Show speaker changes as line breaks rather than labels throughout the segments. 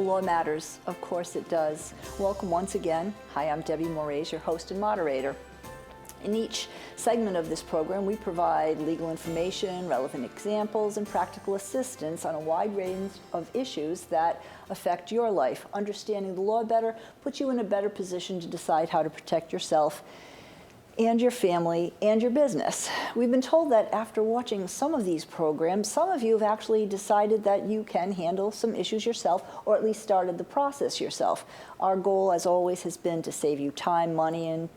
law matters. Of course it does. Welcome once again. Hi, I'm Debbie Morais, your host and moderator. In each segment of this program, we provide legal information, relevant examples, and practical assistance on a wide range of issues that affect your life. Understanding the law better puts you in a better position to decide how to protect yourself and your family and your business. We've been told that after watching some of these programs, some of you have actually decided that you can handle some issues yourself, or at least started the process yourself. Our goal, as always, has been to save you time, money, and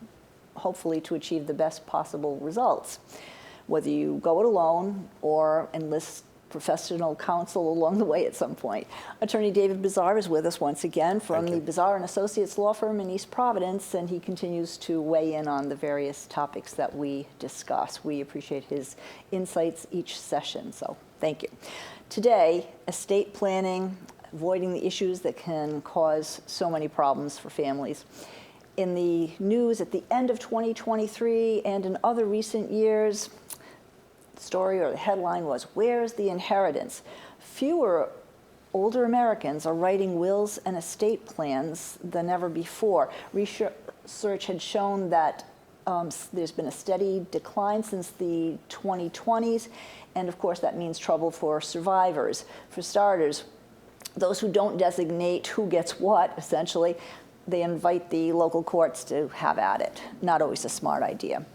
hopefully to achieve the best possible results. Whether you go it alone or enlist professional counsel along the way at some point. Attorney David Bazar is with us once again from the Bazar & Associates law firm in East Providence, and he continues to weigh in on the various topics that we discuss. We appreciate his insights each session, so thank you. Today, estate planning, avoiding the issues that can cause so many problems for families. In the news at the end of 2023 and in other recent years, the story or the headline was, "Where's the inheritance?" Fewer older Americans are writing wills and estate plans than ever before. Research had shown that there's been a steady decline since the 2020s, and of course that means trouble for survivors. For starters, those who don't designate who gets what, essentially, they invite the local courts to have at it. Not always a smart idea.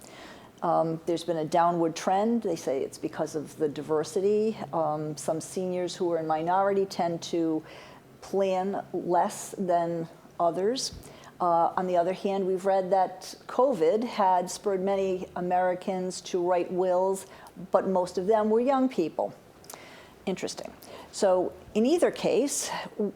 There's been a downward trend. They say it's because of the diversity. Some seniors who are in minority tend to plan less than others. On the other hand, we've read that COVID had spurred many Americans to write wills, but most of them were young people. Interesting. So in either case,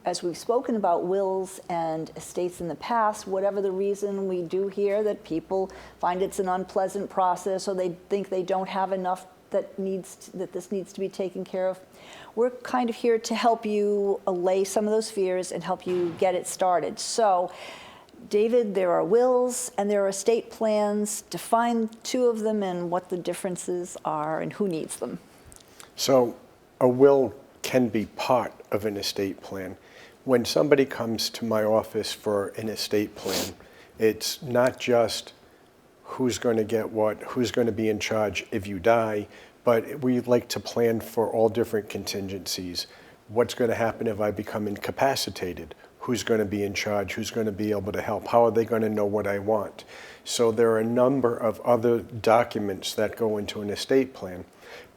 as we've spoken about wills and estates in the past, whatever the reason, we do hear that people find it's an unpleasant process, or they think they don't have enough that this needs to be taken care of. We're kind of here to help you allay some of those fears and help you get it started. So, David, there are wills and there are estate plans. Define two of them and what the differences are and who needs them.
So, a will can be part of an estate plan. When somebody comes to my office for an estate plan, it's not just who's going to get what, who's going to be in charge if you die, but we like to plan for all different contingencies. What's going to happen if I become incapacitated? Who's going to be in charge? Who's going to be able to help? How are they going to know what I want? So there are a number of other documents that go into an estate plan.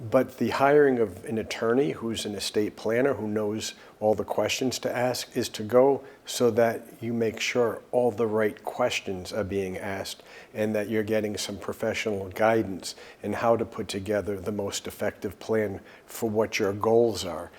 But the hiring of an attorney who's an estate planner who knows all the questions to ask is to go so that you make sure all the right questions are being asked and that you're getting some professional guidance in how to put together the most effective plan for what your goals are.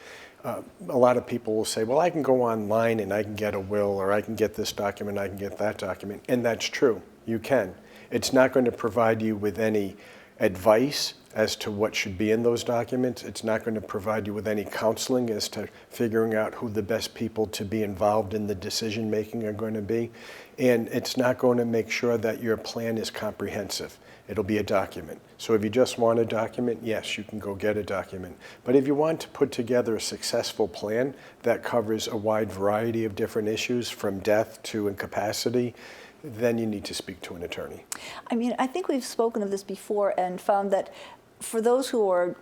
A lot of people will say, well, I can go online and I can get a will, or I can get this document, I can get that document. And that's true, you can. It's not going to provide you with any advice as to what should be in those documents. It's not going to provide you with any counseling as to figuring out who the best people to be involved in the decision making are going to be. And it's not going to make sure that your plan is comprehensive. It'll be a document. So if you just want a document, yes, you can go get a document. But if you want to put together a successful plan that covers a wide variety of different issues, from death to incapacity, then you need to speak to an attorney.
I mean, I think we've spoken of this before and found that for those who are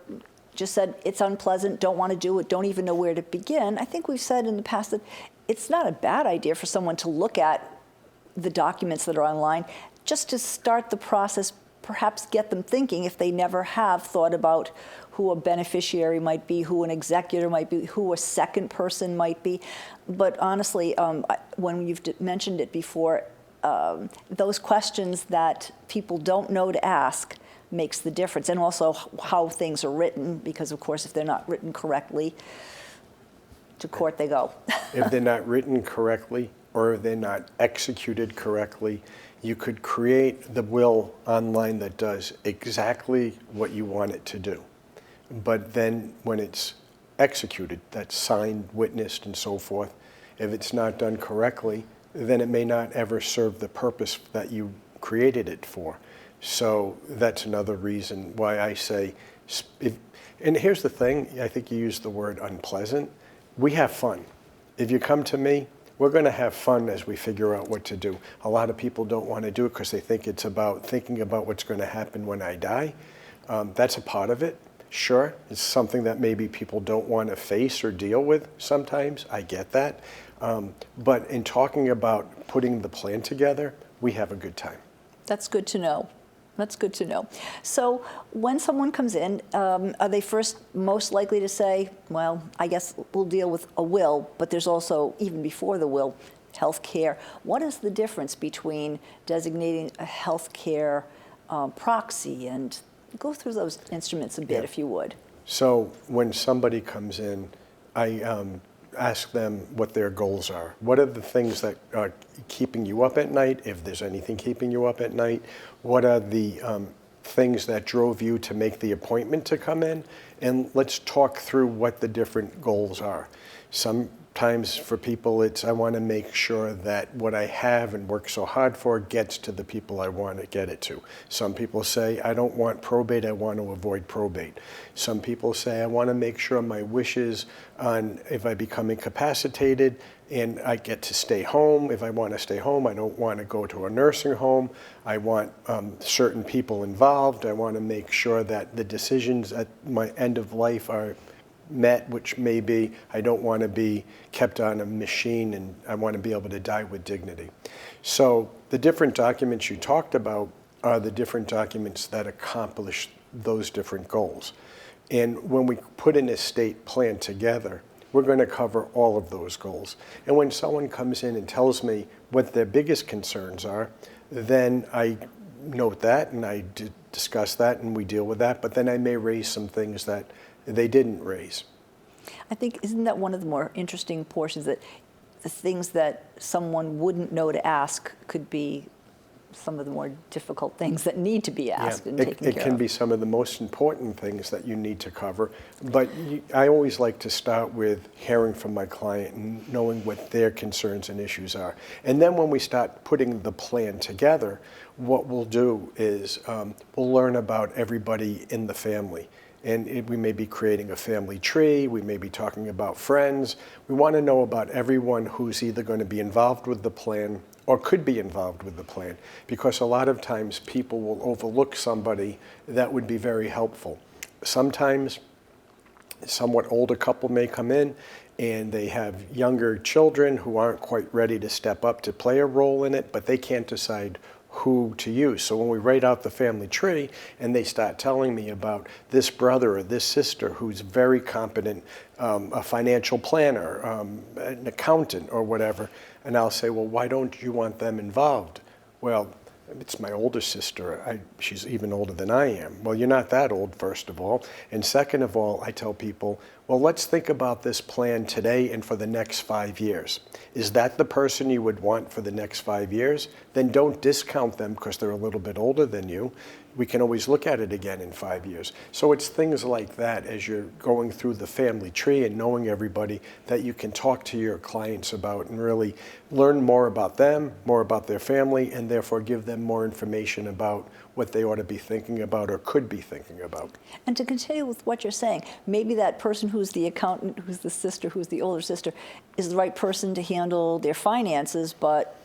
just said it's unpleasant, don't want to do it, don't even know where to begin, I think we've said in the past that it's not a bad idea for someone to look at the documents that are online just to start the process, perhaps get them thinking if they never have thought about who a beneficiary might be, who an executor might be, who a second person might be. But honestly, when you've mentioned it before, those questions that people don't know to ask makes the difference, and also how things are written, because of course if they're not written correctly, to court they go.
If they're not written correctly or if they're not executed correctly, you could create the will online that does exactly what you want it to do. But then when it's executed, that's signed, witnessed, and so forth, if it's not done correctly, then it may not ever serve the purpose that you created it for. So that's another reason why I say, and here's the thing, I think you used the word unpleasant. We have fun. If you come to me, we're going to have fun as we figure out what to do. A lot of people don't want to do it because they think it's about thinking about what's going to happen when I die. That's a part of it. Sure, it's something that maybe people don't want to face or deal with sometimes. I get that. But in talking about putting the plan together, we have a good time.
That's good to know. That's good to know. So when someone comes in, are they first most likely to say, well, I guess we'll deal with a will, but there's also, even before the will, health care. What is the difference between designating a health care proxy? And go through those instruments a bit, if you would.
So when somebody comes in, I ask them what their goals are. What are the things that are keeping you up at night, if there's anything keeping you up at night? What are the things that drove you to make the appointment to come in? And let's talk through what the different goals are. Sometimes for people, it's I want to make sure that what I have and work so hard for gets to the people I want to get it to. Some people say, I don't want probate, I want to avoid probate. Some people say, I want to make sure my wishes on if I become incapacitated and I get to stay home. If I want to stay home, I don't want to go to a nursing home. I want certain people involved. I want to make sure that the decisions at my end of life are met, which may be I don't want to be kept on a machine and I want to be able to die with dignity. So the different documents you talked about are the different documents that accomplish those different goals. And when we put an estate plan together, we're going to cover all of those goals. And when someone comes in and tells me what their biggest concerns are, then I note that and I discuss that and we deal with that, but then I may raise some things that they didn't raise.
I think, isn't that one of the more interesting portions, that the things that someone wouldn't know to ask could be some of the more difficult things that need to be asked and taken care of?
It can be some of the most important things that you need to cover, but I always like to start with hearing from my client and knowing what their concerns and issues are. And then when we start putting the plan together, what we'll do is we'll learn about everybody in the family. And we may be creating a family tree, we may be talking about friends. We want to know about everyone who's either going to be involved with the plan or could be involved with the plan, because a lot of times people will overlook somebody that would be very helpful. Sometimes a somewhat older couple may come in and they have younger children who aren't quite ready to step up to play a role in it, but they can't decide who to use. So when we write out the family tree and they start telling me about this brother or this sister who's very competent, a financial planner, an accountant or whatever, and I'll say, well, why don't you want them involved? Well, it's my older sister. She's even older than I am. Well, you're not that old, first of all. And second of all, I tell people, well, let's think about this plan today and for the next 5 years. Is that the person you would want for the next 5 years? Then don't discount them because they're a little bit older than you. We can always look at it again in 5 years. So it's things like that as you're going through the family tree and knowing everybody that you can talk to your clients about and really learn more about them, more about their family, and therefore give them more information about what they ought to be thinking about or could be thinking about.
And to continue with what you're saying, maybe that person who's the accountant, who's the sister, who's the older sister, is the right person to handle their finances, but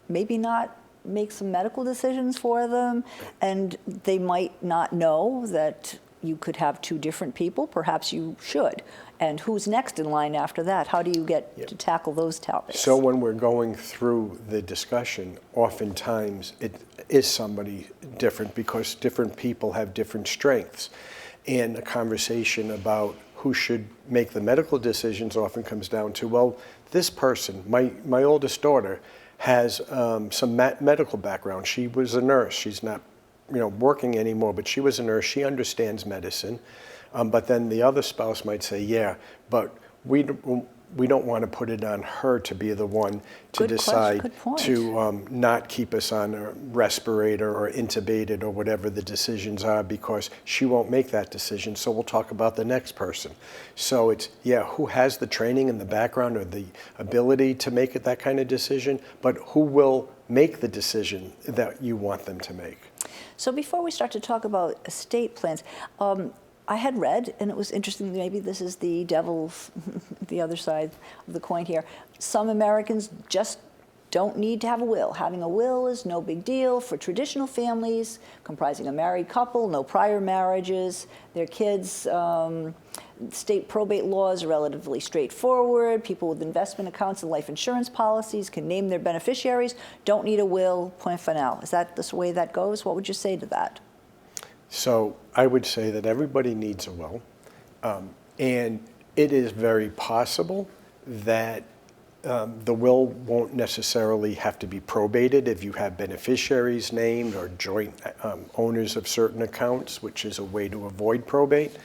maybe not make some medical decisions for them, and they might not know that you could have two different people. Perhaps you should. And who's next in line after that? How do you get to tackle those topics?
So when we're going through the discussion, oftentimes it is somebody different because different people have different strengths. And a conversation about who should make the medical decisions often comes down to, well, this person, my oldest daughter, has some medical background. She was a nurse. She's not working anymore, but she was a nurse. She understands medicine. But then the other spouse might say, yeah, but we don't want to put it on her to be the one to decide to not keep us on a respirator or intubated or whatever the decisions are, because she won't make that decision. So we'll talk about the next person. So it's, who has the training and the background or the ability to make it that kind of decision, but who will make the decision that you want them to make.
So before we start to talk about estate plans, I had read, and it was interesting, maybe this is the devil's, the other side of the coin here. Some Americans just don't need to have a will. Having a will is no big deal for traditional families comprising a married couple, no prior marriages, their kids. State probate laws are relatively straightforward. People with investment accounts and life insurance policies can name their beneficiaries, don't need a will, point final. Is that the way that goes? What would you say to that?
So I would say that everybody needs a will, and it is very possible that the will won't necessarily have to be probated if you have beneficiaries named or joint owners of certain accounts, which is a way to avoid probate.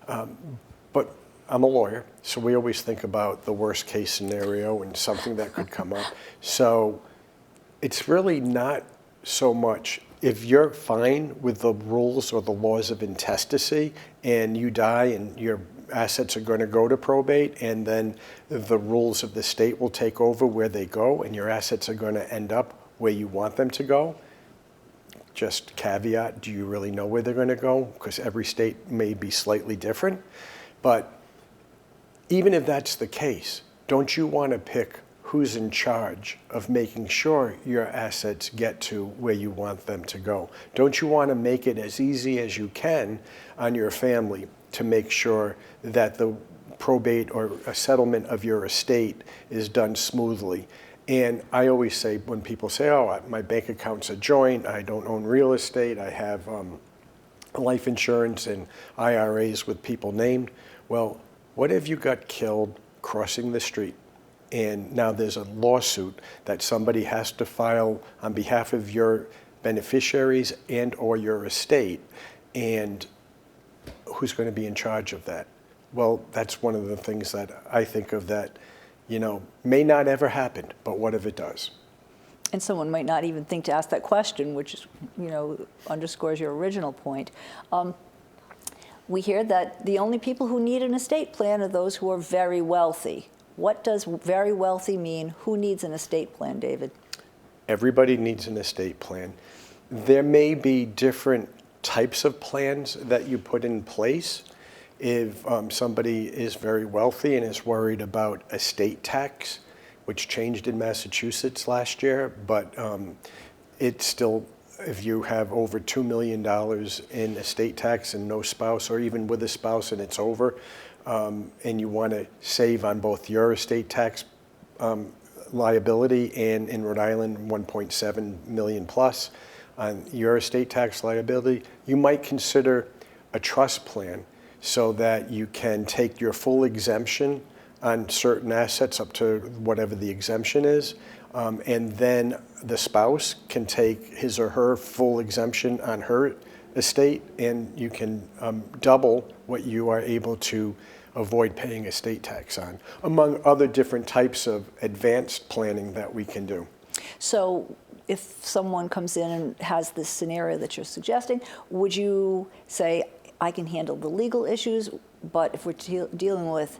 But I'm a lawyer, so we always think about the worst case scenario and something that could come up. So it's really not so much if you're fine with the rules or the laws of intestacy and you die and your assets are going to go to probate, and then the rules of the state will take over where they go, and your assets are going to end up where you want them to go. Just caveat, do you really know where they're going to go? Because every state may be slightly different. But even if that's the case, don't you want to pick who's in charge of making sure your assets get to where you want them to go? Don't you want to make it as easy as you can on your family to make sure that the probate or a settlement of your estate is done smoothly? And I always say, when people say, oh, my bank accounts are joint, I don't own real estate, I have life insurance and IRAs with people named. Well, what if you got killed crossing the street, and now there's a lawsuit that somebody has to file on behalf of your beneficiaries and or your estate, and who's going to be in charge of that? Well, that's one of the things that I think of that, may not ever happen, but what if it does?
And someone might not even think to ask that question, which underscores your original point. We hear that the only people who need an estate plan are those who are very wealthy. What does very wealthy mean? Who needs an estate plan, David?
Everybody needs an estate plan. There may be different types of plans that you put in place. If somebody is very wealthy and is worried about estate tax, which changed in Massachusetts last year, but it's still, if you have over $2 million in estate tax and no spouse, or even with a spouse and it's over, and you want to save on both your estate tax liability and in Rhode Island 1.7 million plus on your estate tax liability, you might consider a trust plan so that you can take your full exemption on certain assets up to whatever the exemption is, and then the spouse can take his or her full exemption on her estate, and you can double what you are able to avoid paying estate tax on, among other different types of advanced planning that we can do.
So if someone comes in and has this scenario that you're suggesting, would you say, I can handle the legal issues, but if we're dealing with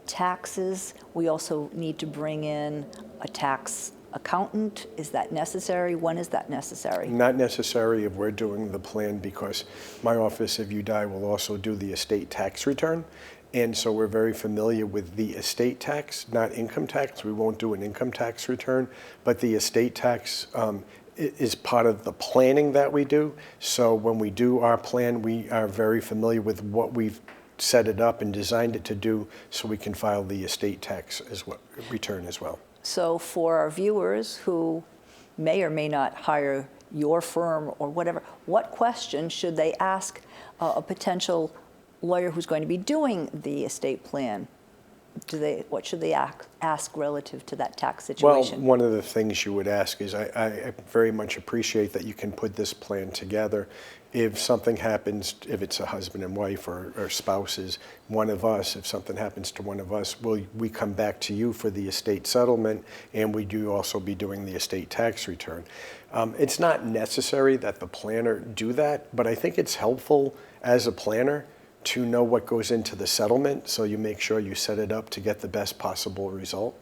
taxes, we also need to bring in a tax accountant? Is that necessary? When is that necessary?
Not necessary if we're doing the plan, because my office, if you die, will also do the estate tax return. And so we're very familiar with the estate tax, not income tax. We won't do an income tax return, but the estate tax is part of the planning that we do. So when we do our plan, we are very familiar with what we've set it up and designed it to do, so we can file the estate tax return as well.
So for our viewers who may or may not hire your firm or whatever, what question should they ask a potential lawyer who's going to be doing the estate plan? What should they ask relative to that tax situation?
Well, one of the things you would ask is, I very much appreciate that you can put this plan together. If something happens, if it's a husband and wife or spouses, one of us, if something happens to one of us, we come back to you for the estate settlement, and we do also be doing the estate tax return. It's not necessary that the planner do that, but I think it's helpful as a planner to know what goes into the settlement, so you make sure you set it up to get the best possible result.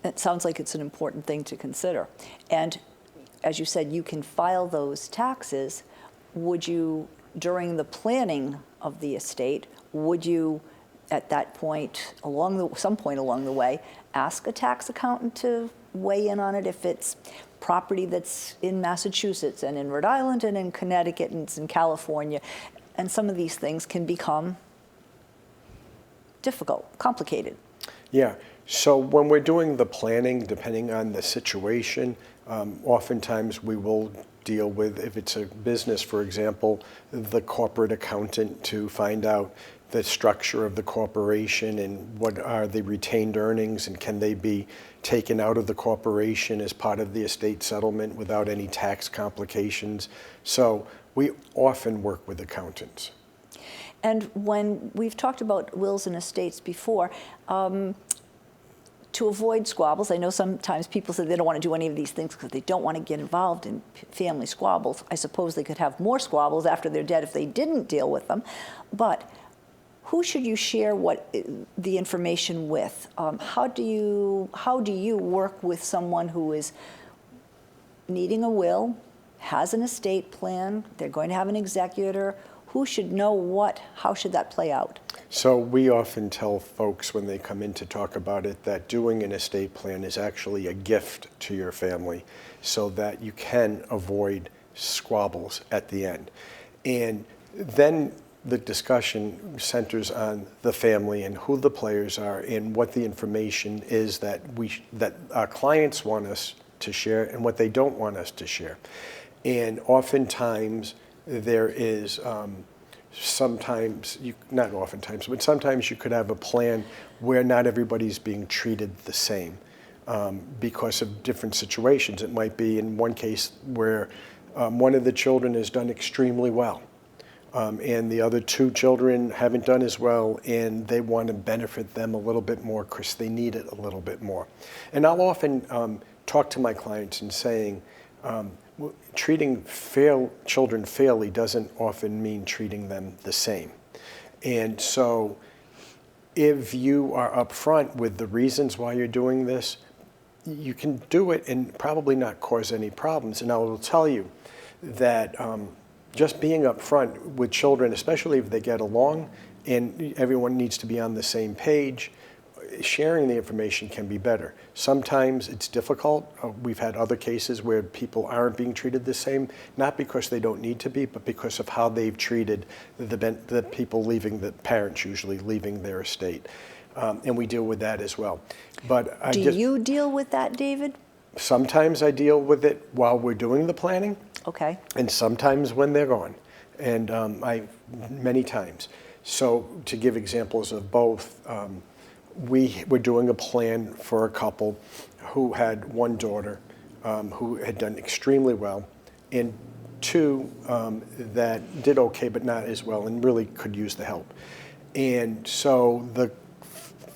It sounds like it's an important thing to consider. And as you said, you can file those taxes. Would you during the planning of the estate, would you, at that point, some point along the way, ask a tax accountant to weigh in on it if it's property that's in Massachusetts and in Rhode Island and in Connecticut and it's in California? And some of these things can become difficult, complicated.
Yeah. So when we're doing the planning, depending on the situation, oftentimes we will deal with, if it's a business, for example, the corporate accountant to find out the structure of the corporation and what are the retained earnings and can they be taken out of the corporation as part of the estate settlement without any tax complications. So we often work with accountants.
And when we've talked about wills and estates before, to avoid squabbles, I know sometimes people say they don't want to do any of these things because they don't want to get involved in family squabbles. I suppose they could have more squabbles after they're dead if they didn't deal with them. But who should you share the information with? How do you work with someone who is needing a will, has an estate plan, they're going to have an executor? Who should know what? How should that play out?
So we often tell folks when they come in to talk about it that doing an estate plan is actually a gift to your family so that you can avoid squabbles at the end. And then the discussion centers on the family and who the players are and what the information is that our clients want us to share and what they don't want us to share. And oftentimes there is sometimes you could have a plan where not everybody's being treated the same because of different situations. It might be in one case where one of the children has done extremely well and the other two children haven't done as well, and they want to benefit them a little bit more because they need it a little bit more. And I'll often talk to my clients and saying, treating children fairly doesn't often mean treating them the same. And so if you are upfront with the reasons why you're doing this, you can do it and probably not cause any problems. And I will tell you that just being upfront with children, especially if they get along and everyone needs to be on the same page, sharing the information can be better. Sometimes it's difficult. We've had other cases where people aren't being treated the same, not because they don't need to be, but because of how they've treated the people leaving, the parents usually leaving their estate. And we deal with that as well. But
Do you deal with that, David?
Sometimes I deal with it while we're doing the planning.
Okay.
And sometimes when they're gone. And many times. So to give examples of both, we were doing a plan for a couple who had one daughter who had done extremely well and two that did okay but not as well and really could use the help. And so the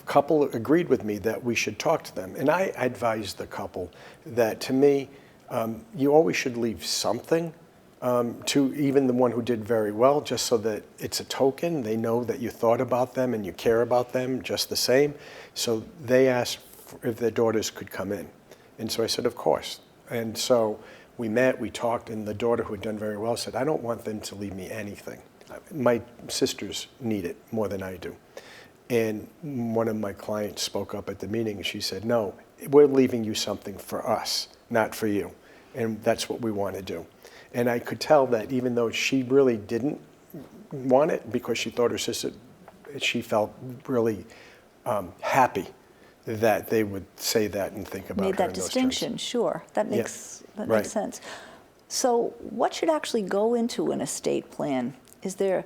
couple agreed with me that we should talk to them. And I advised the couple that, to me, you always should leave something to even the one who did very well, just so that it's a token. They know that you thought about them and you care about them just the same. So they asked if their daughters could come in. And so I said, of course. And so we met, we talked, and the daughter who had done very well said, I don't want them to leave me anything. My sisters need it more than I do. And one of my clients spoke up at the meeting and she said, no, we're leaving you something for us, not for you. And that's what we want to do. And I could tell that even though she really didn't want it because she thought her sister, she felt really happy that they would say that and think about her in those terms.
Made that distinction, sure. That makes sense. So what should actually go into an estate plan? Is there,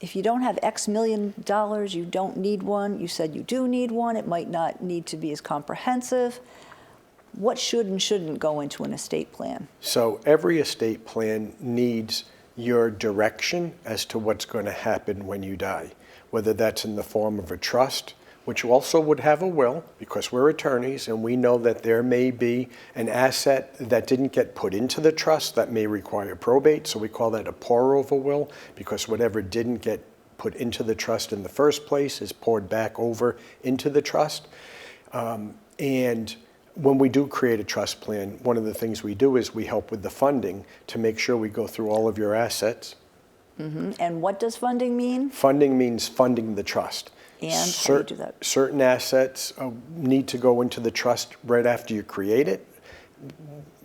if you don't have X million dollars, you don't need one. You said you do need one. It might not need to be as comprehensive. What should and shouldn't go into an estate plan? So
every estate plan needs your direction as to what's going to happen when you die, whether that's in the form of a trust, which also would have a will, because we're attorneys and we know that there may be an asset that didn't get put into the trust that may require probate. So we call that a pour-over will, because whatever didn't get put into the trust in the first place is poured back over into the trust. And when we do create a trust plan, one of the things we do is we help with the funding to make sure we go through all of your assets
And what does funding mean?
Funding means funding the trust.
And how do you do that?
Certain assets need to go into the trust right after you create it.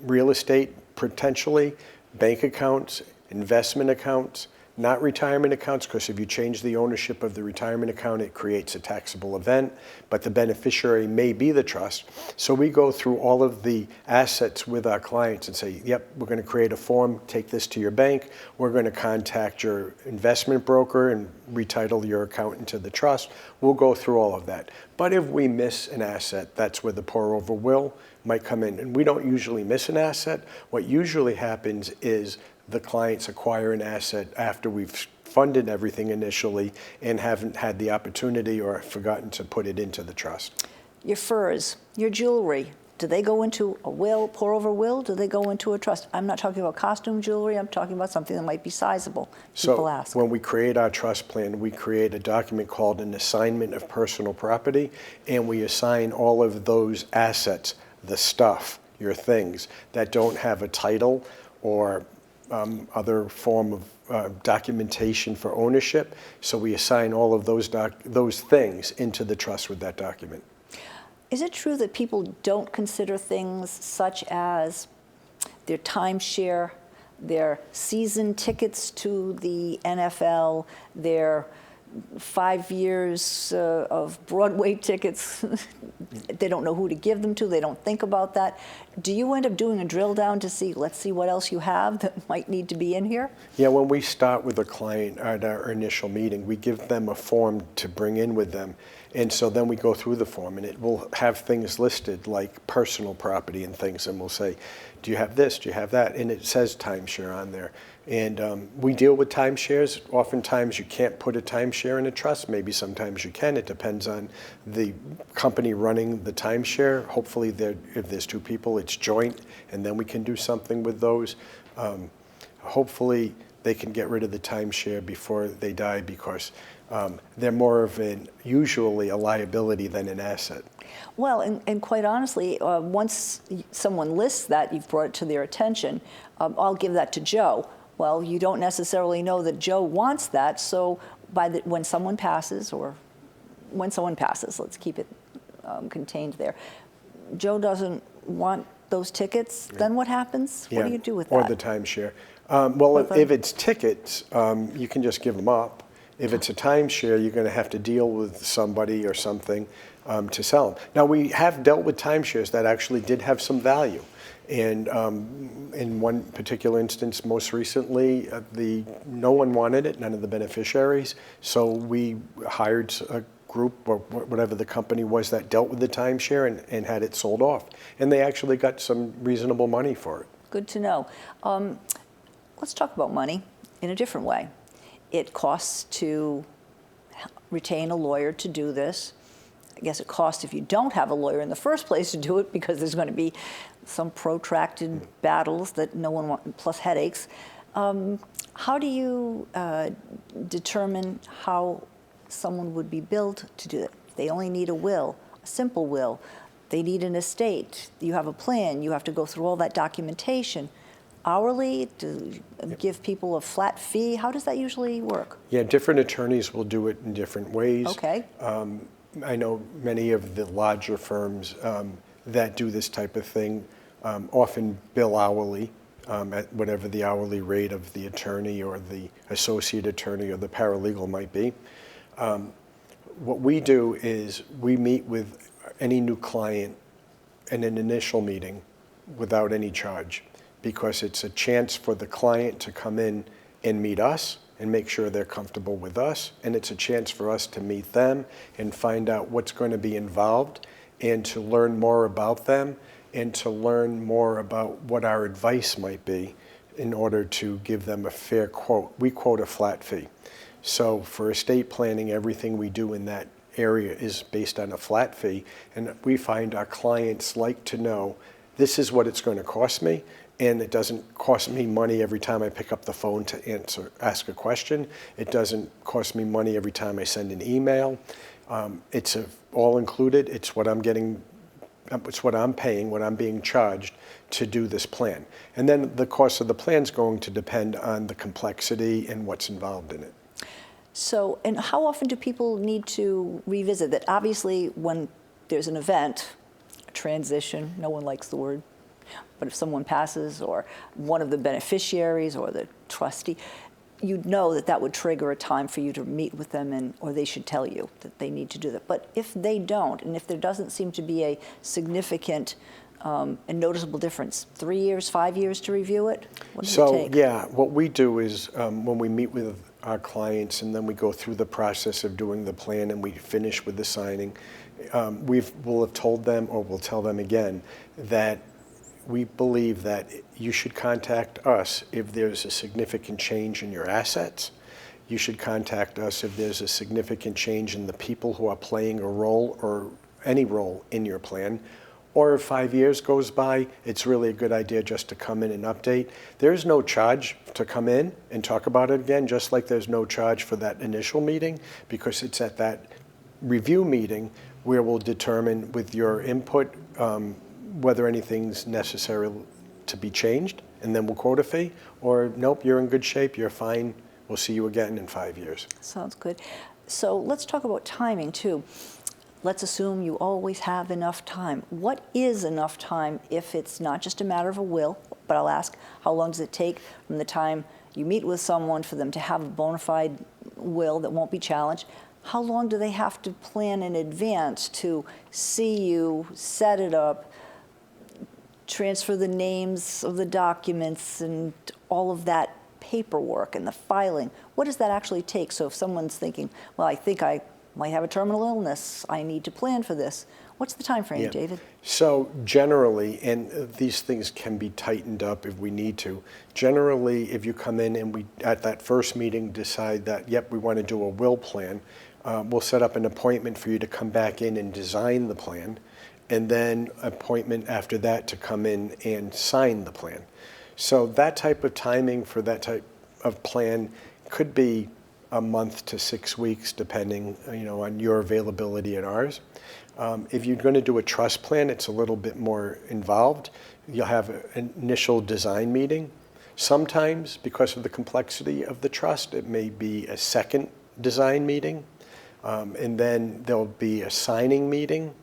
Real estate, potentially, bank accounts, investment accounts, not retirement accounts, because if you change the ownership of the retirement account, it creates a taxable event, but the beneficiary may be the trust. So we go through all of the assets with our clients and say, yep, we're going to create a form, take this to your bank, we're going to contact your investment broker and retitle your account into the trust. We'll go through all of that. But if we miss an asset, that's where the pour over will might come in. And we don't usually miss an asset. What usually happens is the clients acquire an asset after we've funded everything initially and haven't had the opportunity or forgotten to put it into the trust.
Your furs, your jewelry, do they go into a will, pour over will? Do they go into a trust? I'm not talking about costume jewelry. I'm talking about something that might be sizable. People ask.
When we create our trust plan, we create a document called an assignment of personal property, and we assign all of those assets, the stuff, your things, that don't have a title or other form of documentation for ownership. So we assign all of those things into the trust with that document.
Is it true that people don't consider things such as their timeshare, their season tickets to the NFL, their 5 years of Broadway tickets? They don't know who to give them to. They don't think about that. Do you end up doing a drill down to see, let's see what else you have that might need to be in here?
Yeah, when we start with a client at our initial meeting, we give them a form to bring in with them. And so then we go through the form, and it will have things listed like personal property and things, and we'll say, do you have this, do you have that? And it says timeshare on there. And we deal with timeshares. Oftentimes you can't put a timeshare in a trust. Maybe sometimes you can. It depends on the company running the timeshare. Hopefully if there's two people, it's joint, and then we can do something with those. Hopefully they can get rid of the timeshare before they die, because they're more of usually a liability than an asset.
Well, and quite honestly, once someone lists that, you've brought it to their attention, I'll give that to Joe. Well, you don't necessarily know that Joe wants that, so when someone passes, let's keep it contained there, Joe doesn't want those tickets, then what happens?
Yeah.
What do you do with that?
Or the timeshare. Well, if it's tickets, you can just give them up. If it's a timeshare, you're going to have to deal with somebody or something to sell them. Now, we have dealt with timeshares that actually did have some value. And in one particular instance, most recently, no one wanted it, none of the beneficiaries. So we hired a group, or whatever the company was, that dealt with the timeshare and had it sold off. And they actually got some reasonable money for it.
Good to know. Let's talk about money in a different way. It costs to retain a lawyer to do this. I guess it costs if you don't have a lawyer in the first place to do it, because there's going to be some protracted battles that no one wants, plus headaches. How do you determine how someone would be billed to do it? They only need a will, a simple will. They need an estate. You have a plan. You have to go through all that documentation. Hourly, to give people a flat fee? How does that usually work?
Yeah, different attorneys will do it in different ways.
Okay.
I know many of the larger firms that do this type of thing often bill hourly at whatever the hourly rate of the attorney or the associate attorney or the paralegal might be. What we do is we meet with any new client in an initial meeting without any charge, because it's a chance for the client to come in and meet us and make sure they're comfortable with us. And it's a chance for us to meet them and find out what's going to be involved, and to learn more about them, and to learn more about what our advice might be in order to give them a fair quote. We quote a flat fee. So for estate planning, everything we do in that area is based on a flat fee. And we find our clients like to know, this is what it's going to cost me, and it doesn't cost me money every time I pick up the phone to ask a question. It doesn't cost me money every time I send an email. It's all included. It's what I'm getting it's what I'm paying, what I'm being charged to do this plan. And then the cost of the plan is going to depend on the complexity and what's involved in it.
So, and how often do people need to revisit that? Obviously, when there's an event, a transition, no one likes the word, but if someone passes or one of the beneficiaries or the trustee, you'd know that that would trigger a time for you to meet with them, or they should tell you that they need to do that. But if they don't, and if there doesn't seem to be a significant and noticeable difference, 3 years, 5 years to review it? What does it take?
Yeah, what we do is when we meet with our clients and then we go through the process of doing the plan and we finish with the signing, we'll have told them, or we'll tell them again, that we believe that you should contact us if there's a significant change in your assets. You should contact us if there's a significant change in the people who are playing a role or any role in your plan. Or if 5 years goes by, it's really a good idea just to come in and update. There is no charge to come in and talk about it again, just like there's no charge for that initial meeting, because it's at that review meeting where we'll determine with your input whether anything's necessary to be changed, and then we'll quote a fee, or nope, you're in good shape, you're fine, we'll see you again in 5 years.
Sounds good. So let's talk about timing too. Let's assume you always have enough time. What is enough time if it's not just a matter of a will? But I'll ask, how long does it take from the time you meet with someone for them to have a bona fide will that won't be challenged? How long do they have to plan in advance to see you, set it up, transfer the names of the documents and all of that paperwork and the filing? What does that actually take? So if someone's thinking, well, I think I might have a terminal illness, I need to plan for this. What's the time frame, David?
So generally, and these things can be tightened up if we need to, generally if you come in and we at that first meeting decide that, yep, we want to do a will plan, we'll set up an appointment for you to come back in and design the plan, and then appointment after that to come in and sign the plan. So that type of timing for that type of plan could be a month to 6 weeks, depending, on your availability and ours. If you're going to do a trust plan, it's a little bit more involved. You'll have an initial design meeting. Sometimes, because of the complexity of the trust, it may be a second design meeting, and then there'll be a signing meeting,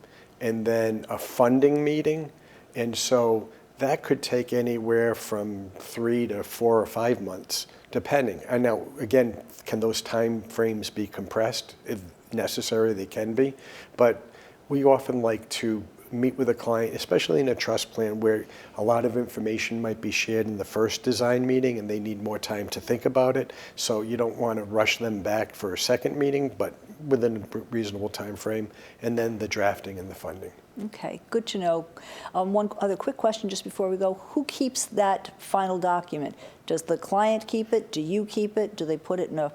and then a funding meeting, and so that could take anywhere from 3 to 4 or 5 months, depending. And now, again, can those time frames be compressed? If necessary, they can be. But we often like to meet with a client, especially in a trust plan where a lot of information might be shared in the first design meeting and they need more time to think about it. So you don't want to rush them back for a second meeting, but within a reasonable time frame, and then the drafting and the funding.
Okay, good to know. One other quick question just before we go. Who keeps that final document? Does the client keep it? Do you keep it? Do they put it in a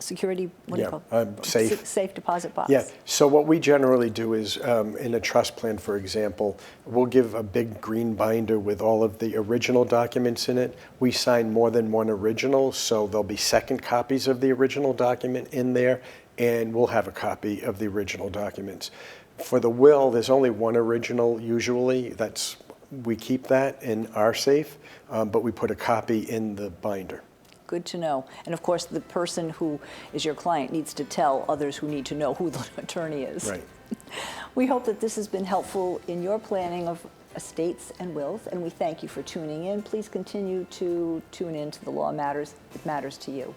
security, what do you call it? Safe deposit box?
Yeah, so what we generally do is, in a trust plan, for example, we'll give a big green binder with all of the original documents in it. We sign more than one original, so there'll be second copies of the original document in there, and we'll have a copy of the original documents. For the will, there's only one original usually. We keep that in our safe, but we put a copy in the binder.
Good to know. And of course, the person who is your client needs to tell others who need to know who the attorney is.
Right.
We hope that this has been helpful in your planning of estates and wills, and we thank you for tuning in. Please continue to tune in to The Law Matters. It matters to you.